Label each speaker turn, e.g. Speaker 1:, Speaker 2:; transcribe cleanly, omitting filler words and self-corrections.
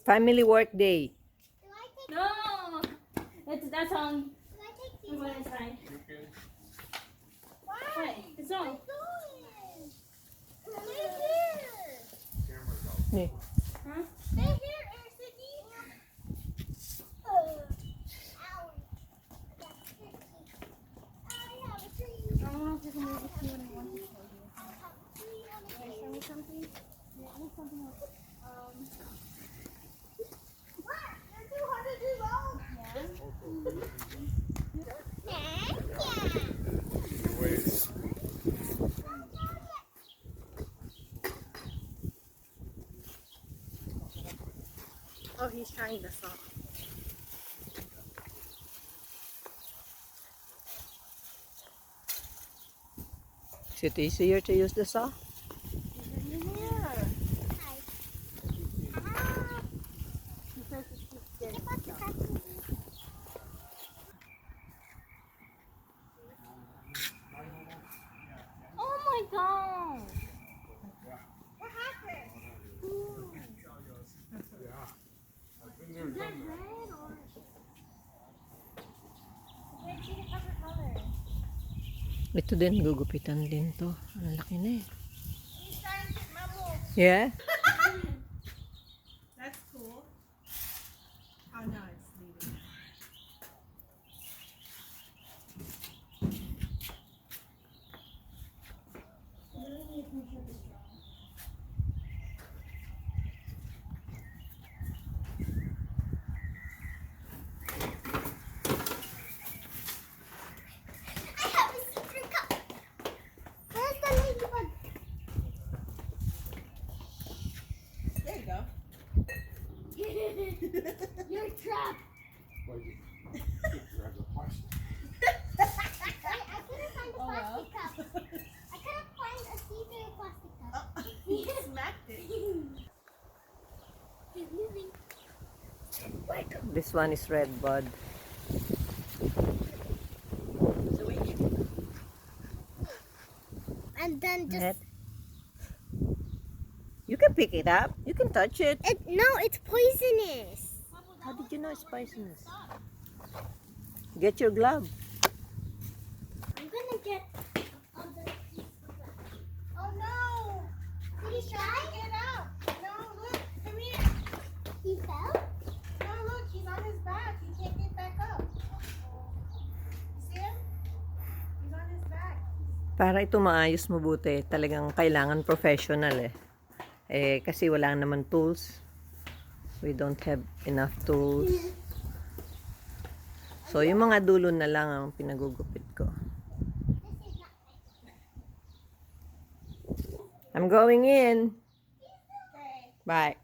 Speaker 1: Family work day.
Speaker 2: No! That's on. What is fine. Why? It's on.
Speaker 1: Yeah.
Speaker 2: Huh?
Speaker 3: Oh, he's trying the saw.
Speaker 1: Is it easier to use the saw?
Speaker 2: Oh my god!
Speaker 3: What happened?
Speaker 2: Is that red or? Red chicken pepper color.
Speaker 1: Ito din, gugupitan din to. Ang laki na eh.
Speaker 3: He's trying to get my wolf.
Speaker 1: Yeah?
Speaker 3: That's cool. Oh no, it's leaving.
Speaker 4: I have a secret cup. Where's the ladybug?
Speaker 3: There you go.
Speaker 4: You're trapped. I couldn't find the plastic cup. I couldn't find a see-through plastic cup.
Speaker 3: He smacked it.
Speaker 4: He's moving.
Speaker 1: This one is red bud.
Speaker 4: And then
Speaker 1: Red. You can pick it up. You can touch it.
Speaker 4: no, it's poisonous.
Speaker 1: How did you know it's poisonous? Get your glove.
Speaker 4: I'm gonna get other piece of that. Oh no! Did he try?
Speaker 3: Get out. No, look. Come here.
Speaker 4: He fell?
Speaker 3: No, look. He's on his back. He can't get back up. You see him? He's on his back.
Speaker 1: Para ito maayos mabuti, talagang kailangan professional eh. Eh, kasi wala naman tools. We don't have enough tools. So, yung mga dulo na lang ang pinagugupit ko. I'm going in.
Speaker 3: Okay.
Speaker 1: Bye.